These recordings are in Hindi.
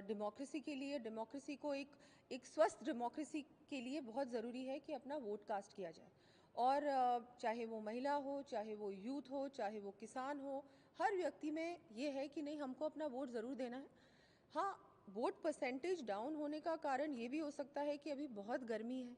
डेमोक्रेसी के लिए, डेमोक्रेसी को एक स्वस्थ डेमोक्रेसी के लिए बहुत ज़रूरी है कि अपना वोट कास्ट किया जाए। और चाहे वो महिला हो, चाहे वो यूथ हो, चाहे वो किसान हो, हर व्यक्ति में ये है कि नहीं, हमको अपना वोट ज़रूर देना है। हाँ, वोट परसेंटेज डाउन होने का कारण ये भी हो सकता है कि अभी बहुत गर्मी है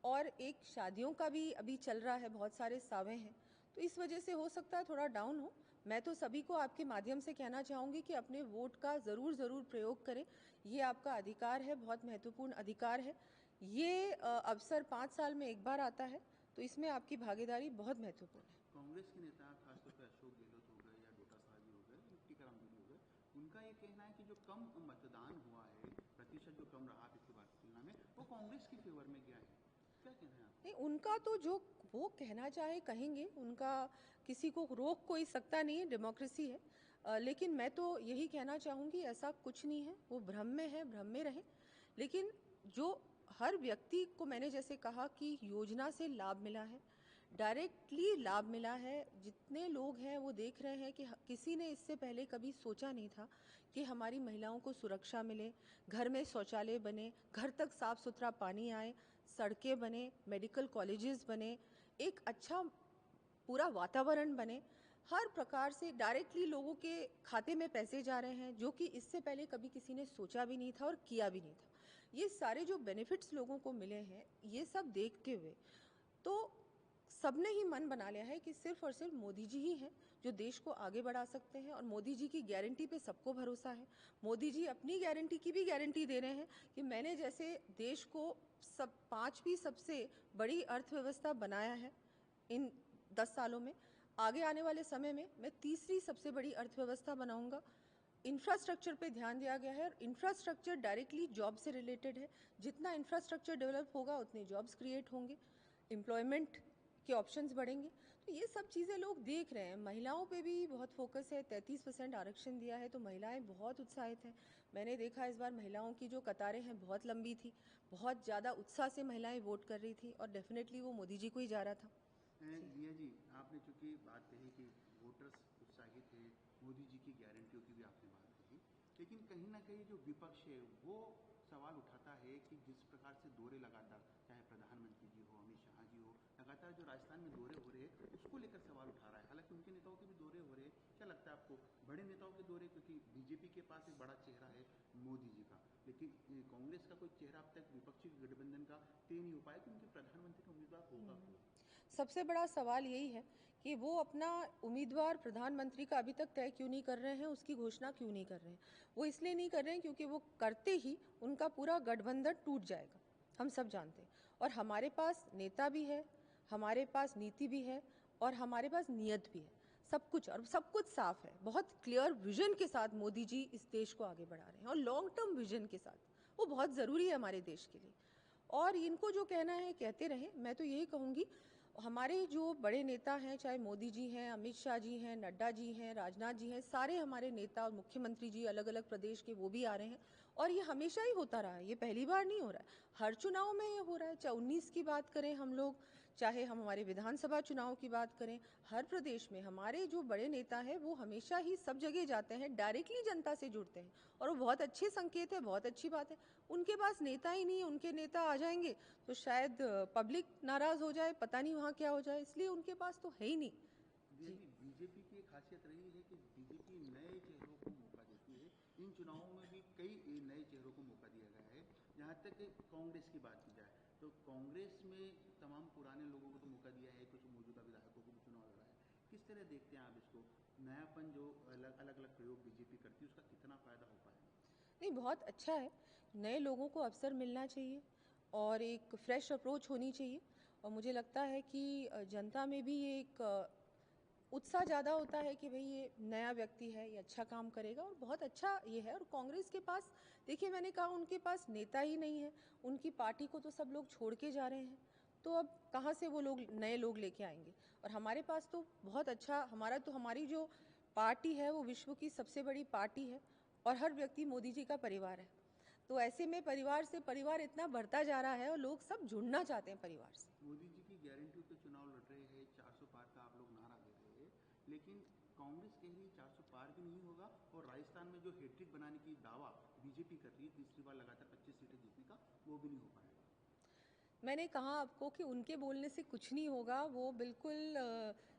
और एक शादियों का भी अभी चल रहा है, बहुत सारे सावे हैं, तो इस वजह से हो सकता है थोड़ा डाउन हो। मैं तो सभी को आपके माध्यम से कहना चाहूँगी कि अपने वोट का ज़रूर प्रयोग करें। ये आपका अधिकार है, बहुत महत्वपूर्ण अधिकार है। ये अवसर 5 साल में एक बार आता है, तो इसमें आपकी भागीदारी बहुत महत्वपूर्ण है। कांग्रेस के नेता खासतौर पर अशोक गहलोत हो गए या डोटा साहब जी हो गए, यूटी करामगुरी हो गए, उनका ये कहना है कि जो कम मतदान हुआ है, प्रतिशत जो कम रहा पिछली बार की तुलना में, वो कांग्रेस के फेवर में गया है। क्या कहना है आप? नहीं, उनका तो जो वो कहना चाहे कहेंगे, उनका किसी को रोक कोई सकता नहीं है, डेमोक्रेसी है। लेकिन मैं तो यही कहना चाहूँगी ऐसा कुछ नहीं है, वो भ्रम में है, भ्रम में रहे। लेकिन जो हर व्यक्ति को मैंने जैसे कहा कि योजना से लाभ मिला है, डायरेक्टली लाभ मिला है। जितने लोग हैं वो देख रहे हैं कि किसी ने इससे पहले कभी सोचा नहीं था कि हमारी महिलाओं को सुरक्षा मिले, घर में शौचालय बने, घर तक साफ सुथरा पानी आए, सड़कें बने, मेडिकल कॉलेजेस बने, एक अच्छा पूरा वातावरण बने। हर प्रकार से डायरेक्टली लोगों के खाते में पैसे जा रहे हैं, जो कि इससे पहले कभी किसी ने सोचा भी नहीं था और किया भी नहीं था। ये सारे जो बेनिफिट्स लोगों को मिले हैं, ये सब देखते हुए तो सबने ही मन बना लिया है कि सिर्फ और सिर्फ मोदी जी ही हैं जो देश को आगे बढ़ा सकते हैं, और मोदी जी की गारंटी पे सबको भरोसा है। मोदी जी अपनी गारंटी की भी गारंटी दे रहे हैं कि मैंने जैसे देश को सब 5वीं सबसे बड़ी अर्थव्यवस्था बनाया है इन 10 सालों में, आगे आने वाले समय में मैं तीसरी सबसे बड़ी अर्थव्यवस्था बनाऊंगा। इंफ्रास्ट्रक्चर पे ध्यान दिया गया है, और इंफ्रास्ट्रक्चर डायरेक्टली जॉब से रिलेटेड है। जितना इंफ्रास्ट्रक्चर डेवलप होगा उतने जॉब्स क्रिएट होंगे, एम्प्लॉयमेंट के ऑप्शंस बढ़ेंगे। तो ये सब चीज़ें लोग देख रहे हैं। महिलाओं पे भी बहुत फोकस है, 33% आरक्षण दिया है, तो महिलाएं बहुत उत्साहित हैं। मैंने देखा इस बार महिलाओं की जो कतारें हैं बहुत लंबी थी, बहुत ज़्यादा उत्साह से महिलाएं वोट कर रही थी, और डेफिनेटली वो मोदी जी को ही जा रहा था। दिया जी, आपने चूंकि बात कही कि वोटर्स उत्साहित थे, मोदी जी की गारंटियों की भी आपने बात कही, लेकिन कहीं ना कहीं जो विपक्ष है वो सवाल उठाता है कि जिस प्रकार से दौरे लगातार, चाहे प्रधानमंत्री जी हो, अमित शाह जी हो, लगातार जो राजस्थान में दौरे हो रहे हैं उसको लेकर सवाल उठा रहा है। हालांकि उनके नेताओं के भी दौरे हो रहे हैं, क्या लगता है आपको बड़े नेताओं के दौरे, क्योंकि बीजेपी के पास एक बड़ा चेहरा है मोदी जी का, लेकिन कांग्रेस का कोई चेहरा अब तक विपक्षी गठबंधन का तय नहीं हो पाया कि उनके प्रधानमंत्री का उम्मीदवार होगा कौन? सबसे बड़ा सवाल यही है कि वो अपना उम्मीदवार प्रधानमंत्री का अभी तक तय क्यों नहीं कर रहे हैं, उसकी घोषणा क्यों नहीं कर रहे हैं। वो इसलिए नहीं कर रहे हैं क्योंकि वो करते ही उनका पूरा गठबंधन टूट जाएगा, हम सब जानते हैं। और हमारे पास नेता भी है, हमारे पास नीति भी है, और हमारे पास नियत भी है, सब कुछ, और सब कुछ साफ है। बहुत क्लियर विजन के साथ मोदी जी इस देश को आगे बढ़ा रहे हैं, और लॉन्ग टर्म विजन के साथ। वो बहुत ज़रूरी है हमारे देश के लिए। और इनको जो कहना है कहते रहें। मैं तो यही कहूँगी, हमारे जो बड़े नेता हैं, चाहे मोदी जी हैं, अमित शाह जी हैं, नड्डा जी हैं, राजनाथ जी हैं, सारे हमारे नेता और मुख्यमंत्री जी अलग अलग प्रदेश के वो भी आ रहे हैं। और ये हमेशा ही होता रहा है, ये पहली बार नहीं हो रहा है, हर चुनाव में ये हो रहा है। चाहे 19 की बात करें हम लोग, चाहे हम हमारे विधानसभा चुनाव की बात करें, हर प्रदेश में हमारे जो बड़े नेता हैं वो हमेशा ही सब जगह जाते हैं, डायरेक्टली जनता से जुड़ते हैं, और वो बहुत अच्छे संकेत है, बहुत अच्छी बात है। उनके पास नेता ही नहीं है, उनके नेता आ जाएंगे तो शायद पब्लिक नाराज हो जाए, पता नहीं वहाँ क्या हो जाए, इसलिए उनके पास तो है ही नहीं। जी, बीजेपी की एक खासियत रही है कि बीजेपी नए चेहरों को मौका देती है। इन चुनावों में भी कई नए चेहरों को मौका दिया गया है। जहाँ तक कांग्रेस की बात की जाए तो कांग्रेस में तमाम पुराने लोगों को तो मौका दिया है, कुछ मौजूदा विधायकों को भी चुनाव लड़ा है। किस तरह देखते हैं आप इसको, नयापन जो अलग अलग प्रयोग बीजेपी करती है उसका कितना फायदा हो पाएगा? नहीं, बहुत अच्छा है। नए लोगों को अवसर मिलना चाहिए, और एक फ्रेश अप्रोच होनी चाहिए। और मुझे लगता है कि जनता में भी ये एक उत्साह ज़्यादा होता है कि भाई ये नया व्यक्ति है, ये अच्छा काम करेगा, और बहुत अच्छा ये है। और कांग्रेस के पास, देखिए मैंने कहा उनके पास नेता ही नहीं है, उनकी पार्टी को तो सब लोग छोड़ के जा रहे हैं, तो अब कहाँ से वो लोग नए लोग लेके आएंगे। और हमारे पास तो बहुत अच्छा, हमारी जो पार्टी है वो विश्व की सबसे बड़ी पार्टी है, और हर व्यक्ति मोदी जी का परिवार है। तो ऐसे में परिवार से परिवार इतना बढ़ता जा रहा है, और लोग सब जुड़ना चाहते हैं परिवार से। मोदी जी की गारंटियों पे चुनाव लड़ रहे हैं, 400 पार का आप लोग नारा दे रहे हैं, लेकिन कांग्रेस कह रही है 400 पार भी नहीं होगा, और राजस्थान में जो हैट्रिक बनाने की दावा बीजेपी कर रही है तीसरी बार लगातार 25 सीटें जीतने का, वो भी नहीं हो पाएगा? मैंने कहा आपको कि उनके बोलने से कुछ नहीं होगा। वो बिल्कुल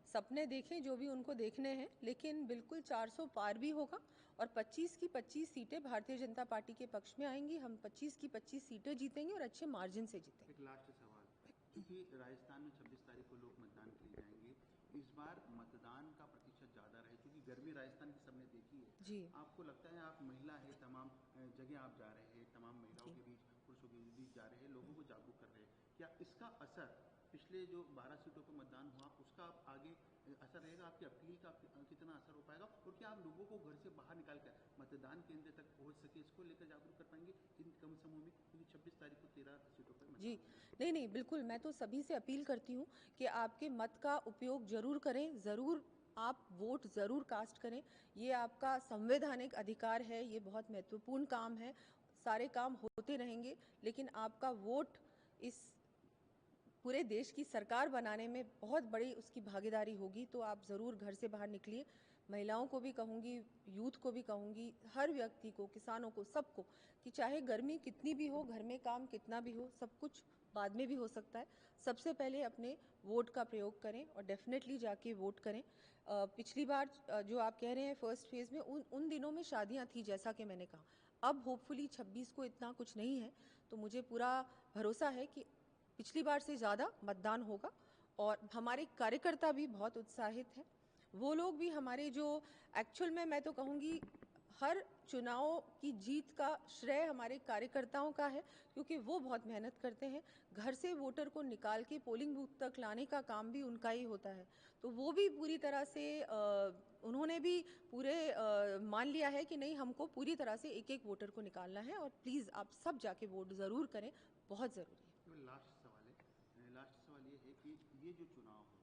सपने देखें जो भी उनको देखने हैं, लेकिन बिल्कुल 400 पार भी होगा और 25 की 25 सीटें भारतीय जनता पार्टी के पक्ष में आएंगी। हम 25 की 25 सीटें जीतेंगे और अच्छे मार्जिन से जीतेंगे। एक लास्ट सवाल, क्योंकि राजस्थान में 26 तारीख को लोग मतदान के लिए जाएंगे, इस बार मतदान का प्रतिशत ज़्यादा रहे, क्योंकि गर्मी राजस्थान की सबने देखी है। जी आपको लगता है, आप महिला है, तमाम जगह आप जा रहे हैं, तमाम महिलाओं जी के बीच, पुरुषों के बीच जा रहे हैं, लोगों को जागरूक कर रहे हैं, क्या इसका असर पिछले जो 12 सीटों पर मतदान हुआ उसका आप आगे असर रहेगा? आपकी अपील का कितना असर हो पाएगा, और क्या आप लोगों को घर से बाहर निकाल कर मतदान केंद्र तक पहुंच सके, इसको लेकर जागरूक कर पाएंगे इन कम समय में, क्योंकि 26 तारीख को 13 सीटों पर जी, मतदान होना है? नहीं नहीं, बिल्कुल। मैं तो सभी से अपील करती हूँ कि आपके मत का उपयोग ज़रूर करें, ज़रूर आप वोट ज़रूर कास्ट करें। ये आपका संवैधानिक अधिकार है, ये बहुत महत्वपूर्ण काम है। सारे काम होते रहेंगे, लेकिन आपका वोट इस पूरे देश की सरकार बनाने में बहुत बड़ी उसकी भागीदारी होगी। तो आप ज़रूर घर से बाहर निकलिए। महिलाओं को भी कहूँगी, यूथ को भी कहूँगी, हर व्यक्ति को, किसानों को, सबको, कि चाहे गर्मी कितनी भी हो, घर में काम कितना भी हो, सब कुछ बाद में भी हो सकता है। सबसे पहले अपने वोट का प्रयोग करें और डेफिनेटली जाके वोट करें। पिछली बार जो आप कह रहे हैं फर्स्ट फेज़ में, उन दिनों में शादियाँ थी, जैसा कि मैंने कहा। अब होपफुली 26 को इतना कुछ नहीं है, तो मुझे पूरा भरोसा है कि पिछली बार से ज़्यादा मतदान होगा। और हमारे कार्यकर्ता भी बहुत उत्साहित हैं। वो लोग भी हमारे जो एक्चुअल में, मैं तो कहूँगी, हर चुनाव की जीत का श्रेय हमारे कार्यकर्ताओं का है, क्योंकि वो बहुत मेहनत करते हैं। घर से वोटर को निकाल के पोलिंग बूथ तक लाने का काम भी उनका ही होता है। तो वो भी पूरी तरह से उन्होंने भी पूरे मान लिया है कि नहीं, हमको पूरी तरह से एक एक वोटर को निकालना है। और प्लीज़ आप सब जाके वोट ज़रूर करें, बहुत ज़रूरी है। लास्ट सवाल है, लास्ट सवाल ये है कि ये जो चुनाव है,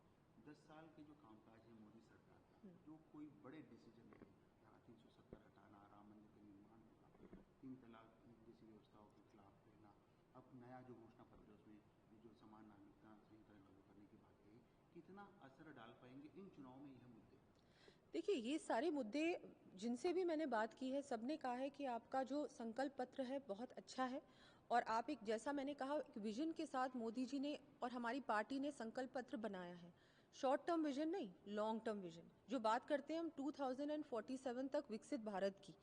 10 साल के जो कामकाज है मोदी सरकार का, जो कोई बड़े डिसीजन है, धारा 370 हटाना, राम मंदिर का निर्माण होगा, 3 तलाक जैसी व्यवस्थाओं के खिलाफ रहना, अब नया जो घोषणा पत्र है उसमें जो समान नागरिकता संहिता लागू करने की बात कही, कितना असर डाल पाएंगे इन चुनाव में यह मुद्दे? देखिए, ये सारे मुद्दे जिनसे भी मैंने बात की है, सबने कहा है कि आपका जो संकल्प पत्र है बहुत अच्छा है। और आप एक, जैसा मैंने कहा, एक विजन के साथ मोदी जी ने और हमारी पार्टी ने संकल्प पत्र बनाया है। शॉर्ट टर्म विजन नहीं, लॉन्ग टर्म विजन। जो बात करते हैं हम 2047 तक विकसित भारत की,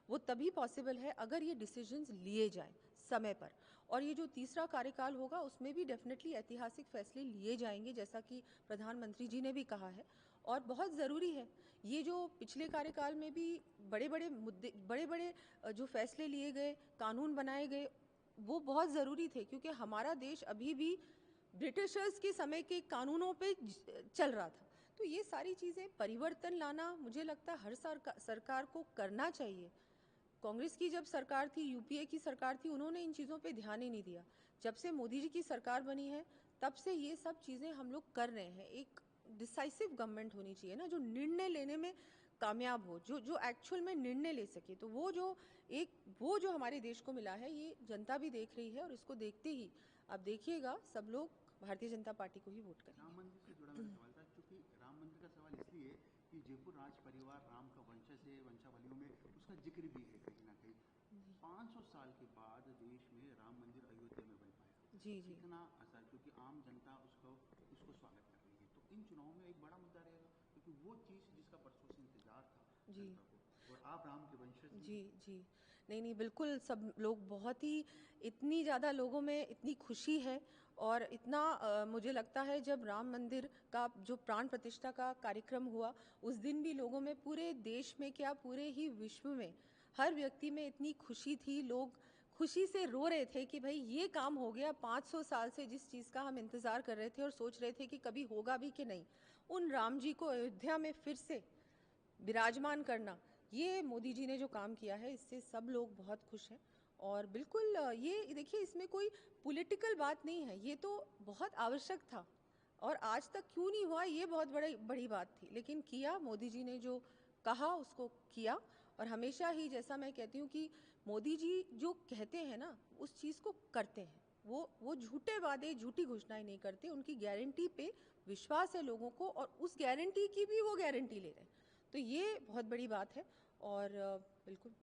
वो तभी पॉसिबल है अगर ये डिसीजंस लिए जाएं समय पर। और ये जो तीसरा कार्यकाल होगा, उसमें भी डेफिनेटली ऐतिहासिक फैसले लिए जाएंगे, जैसा कि प्रधानमंत्री जी ने भी कहा है। और बहुत ज़रूरी है, ये जो पिछले कार्यकाल में भी बड़े बड़े मुद्दे, बड़े बड़े जो फैसले लिए गए, कानून बनाए गए, वो बहुत ज़रूरी थे, क्योंकि हमारा देश अभी भी ब्रिटिशर्स के समय के कानूनों पे चल रहा था। तो ये सारी चीज़ें परिवर्तन लाना, मुझे लगता है हर सरकार को करना चाहिए। कांग्रेस की जब सरकार थी, यूपीए की सरकार थी, उन्होंने इन चीज़ों पे ध्यान ही नहीं दिया। जब से मोदी जी की सरकार बनी है, तब से ये सब चीज़ें हम लोग कर रहे हैं। एक डिसाइसिव गवर्नमेंट होनी चाहिए ना, जो निर्णय लेने में कामयाब हो, जो जो एक्चुअल में निर्णय ले सके। तो वो जो हमारे देश को मिला है, ये जनता भी देख रही है। और इसको देखते ही आप देखिएगा, सब लोग भारतीय जनता पार्टी को ही वोट करेंगे। राम मंदिर से जुड़ा मेरा सवाल था, क्योंकि राम मंदिर का सवाल इसलिए कि जयपुर राज परिवार राम का वंशज है, वंशावलियों में उसका जिक्र भी है कहीं ना कहीं। 500 साल के बाद देश में राम मंदिर अयोध्या में बन पाया, जी जी कितना असर, क्योंकि आम जनता उसको स्वागत कर रही है, तो इन चुनावों में एक बड़ा मुद्दा रहेगा, क्योंकि वो चीज़ जिसका बरसों से इंतजार था जी जनता को, और आप राम के वंशज भी जी हैं। जी, नहीं नहीं, बिल्कुल। सब लोग बहुत ही, इतनी ज़्यादा लोगों में इतनी खुशी है। और इतना मुझे लगता है, जब राम मंदिर का जो प्राण प्रतिष्ठा का कार्यक्रम हुआ, उस दिन भी लोगों में, पूरे देश में क्या, पूरे ही विश्व में, हर व्यक्ति में इतनी खुशी थी। लोग खुशी से रो रहे थे कि भाई ये काम हो गया। 500 साल से जिस चीज़ का हम इंतज़ार कर रहे थे और सोच रहे थे कि कभी होगा भी कि नहीं, उन राम जी को अयोध्या में फिर से विराजमान करना, ये मोदी जी ने जो काम किया है, इससे सब लोग बहुत खुश हैं। और बिल्कुल ये देखिए, इसमें कोई पॉलिटिकल बात नहीं है, ये तो बहुत आवश्यक था। और आज तक क्यों नहीं हुआ, ये बहुत बड़ी बड़ी बात थी, लेकिन किया। मोदी जी ने जो कहा उसको किया। और हमेशा ही, जैसा मैं कहती हूँ कि मोदी जी जो कहते हैं ना, उस चीज़ को करते हैं। वो झूठे वादे, झूठी घोषणाएं नहीं करते। उनकी गारंटी पे विश्वास है लोगों को, और उस गारंटी की भी वो गारंटी ले रहे हैं। तो ये बहुत बड़ी बात है। और बिल्कुल